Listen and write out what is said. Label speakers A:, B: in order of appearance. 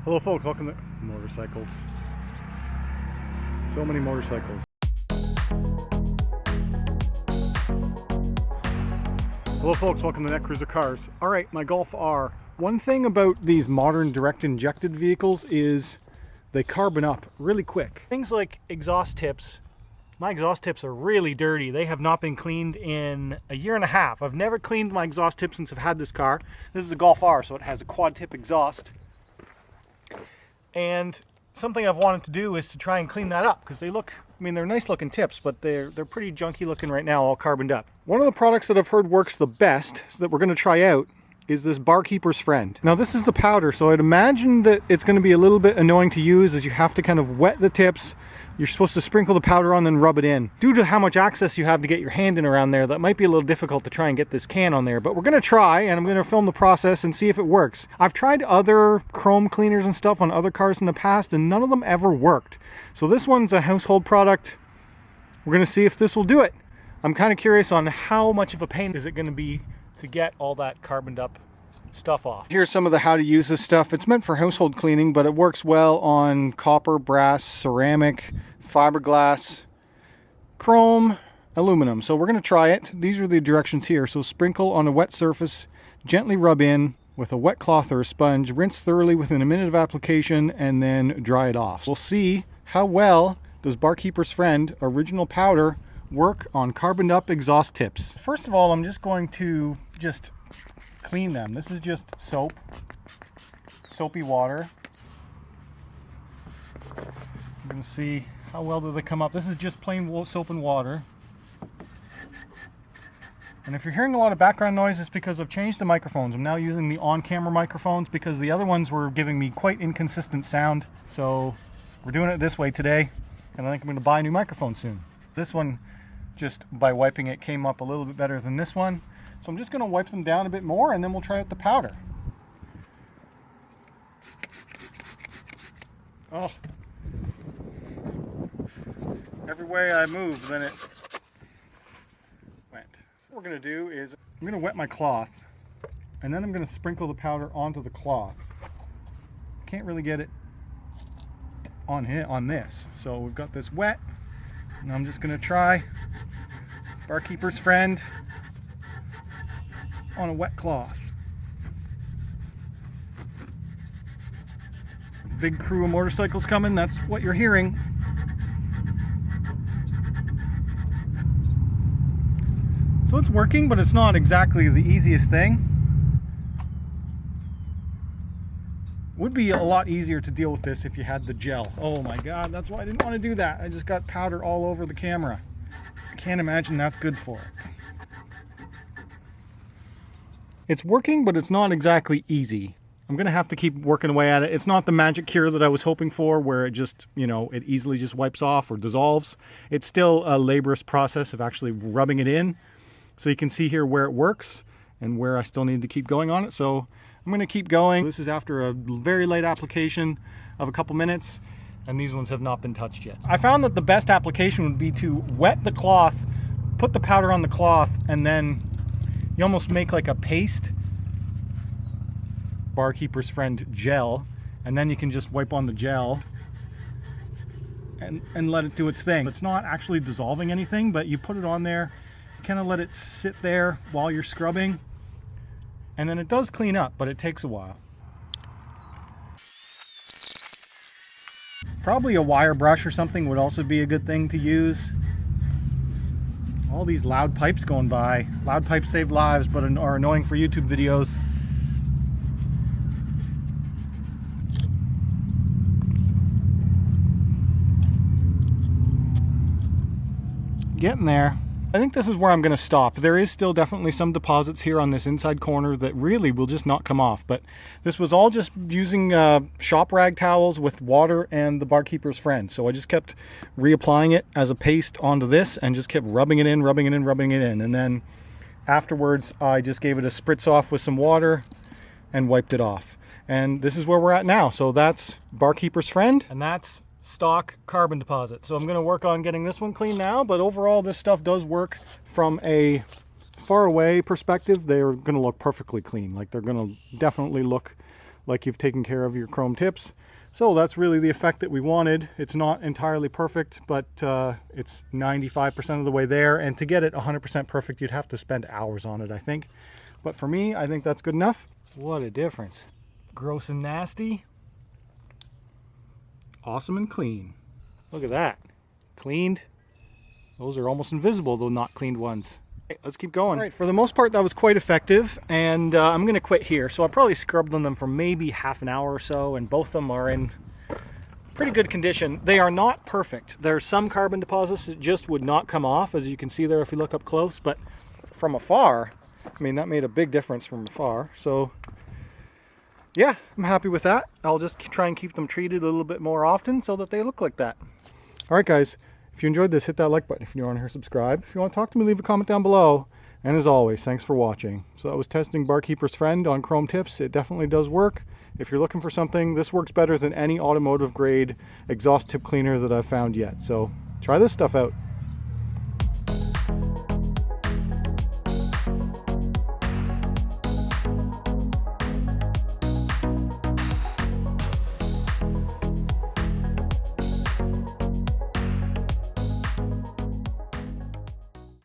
A: Hello folks, welcome to motorcycles. So many motorcycles. Hello folks, welcome to Netcruzer Cars. Alright, my Golf R. One thing about these modern direct injected vehicles is they carbon up really quick. Things like exhaust tips. My exhaust tips are really dirty. They have not been cleaned in a year and a half. I've never cleaned my exhaust tips since I've had this car. This is a Golf R, so it has a quad tip exhaust. And something I've wanted to do is to try and clean that up, because they look, I mean, they're nice looking tips, but they're pretty junky looking right now, all carboned up. One of the products that I've heard works the best, so that we're going to try out, is this Barkeeper's Friend. Now this is the powder, so I'd imagine that it's going to be a little bit annoying to use, as you have to kind of wet the tips. You're supposed to sprinkle the powder on, then rub it in. Due to how much access you have to get your hand in around there, that might be a little difficult to try and get this can on there, but we're going to try, and I'm going to film the process and see if it works. I've tried other chrome cleaners and stuff on other cars in the past, and none of them ever worked. So this one's a household product. We're going to see if this will do it. I'm kind of curious on how much of a pain is it going to be to get all that carboned up stuff off. Here's some of the how to use this stuff. It's meant for household cleaning, but it works well on copper, brass, ceramic, fiberglass, chrome, aluminum. So we're going to try it. These are the directions here. So sprinkle on a wet surface, gently rub in with a wet cloth or a sponge, rinse thoroughly within a minute of application, and then dry it off. We'll see how well does Barkeeper's Friend original powder work on carboned up exhaust tips. First of all, I'm just going to clean them. This is just soap, soapy water. You can see how well do they come up. This is just plain soap and water. And if you're hearing a lot of background noise, it's because I've changed the microphones. I'm now using the on-camera microphones because the other ones were giving me quite inconsistent sound. So we're doing it this way today, and I think I'm going to buy a new microphone soon. This one, just by wiping it, came up a little bit better than this one. So I'm just going to wipe them down a bit more, and then we'll try out the powder. Oh. Every way I moved, then it went. So what we're going to do is I'm going to wet my cloth, and then I'm going to sprinkle the powder onto the cloth. Can't really get it on this. So we've got this wet, and I'm just going to try Barkeeper's Friend on a wet cloth. Big crew of motorcycles coming, that's what you're hearing. So it's working, but it's not exactly the easiest thing. Would be a lot easier to deal with this if you had the gel. Oh my god, that's why I didn't want to do that. I just got powder all over the camera. I can't imagine that's good for it. It's working, but it's not exactly easy. I'm gonna have to keep working away at it. It's not the magic cure that I was hoping for, where it just, you know, it easily just wipes off or dissolves. It's still a laborious process of actually rubbing it in. So you can see here where it works and where I still need to keep going on it. So I'm gonna keep going. This is after a very late application of a couple minutes, and these ones have not been touched yet. I found that the best application would be to wet the cloth, put the powder on the cloth, and then you almost make like a paste, Barkeeper's Friend gel, and then you can just wipe on the gel and let it do its thing. It's not actually dissolving anything, but you put it on there, kind of let it sit there while you're scrubbing, and then it does clean up, but it takes a while. Probably a wire brush or something would also be a good thing to use. All these loud pipes going by. Loud pipes save lives, but are annoying for YouTube videos. Getting there. I think this is where I'm going to stop. There is still definitely some deposits here on this inside corner that really will just not come off, but this was all just using shop rag towels with water and the Barkeeper's Friend. So I just kept reapplying it as a paste onto this and just kept rubbing it in, rubbing it in, rubbing it in. And then afterwards I just gave it a spritz off with some water and wiped it off. And this is where we're at now. So that's Barkeeper's Friend, and that's stock carbon deposit. So I'm going to work on getting this one clean now, but overall this stuff does work from a far away perspective. They're going to look perfectly clean. Like, they're going to definitely look like you've taken care of your chrome tips. So that's really the effect that we wanted. It's not entirely perfect, but it's 95% of the way there. And to get it 100% perfect, you'd have to spend hours on it, I think. But for me, I think that's good enough. What a difference. Gross and nasty. Awesome and clean. Look at that. Cleaned. Those are almost invisible, though not cleaned ones. Okay, let's keep going. All right, for the most part, that was quite effective, and I'm going to quit here. So I probably scrubbed them for maybe half an hour or so, and both of them are in pretty good condition. They are not perfect. There's some carbon deposits that just would not come off, as you can see there if you look up close, but from afar, I mean, that made a big difference from afar. So yeah, I'm happy with that. I'll just try and keep them treated a little bit more often so that they look like that. All right, guys. If you enjoyed this, hit that like button. If you're new on here, subscribe. If you want to talk to me, leave a comment down below. And as always, thanks for watching. So that was testing Barkeeper's Friend on chrome tips. It definitely does work. If you're looking for something, this works better than any automotive grade exhaust tip cleaner that I've found yet. So try this stuff out.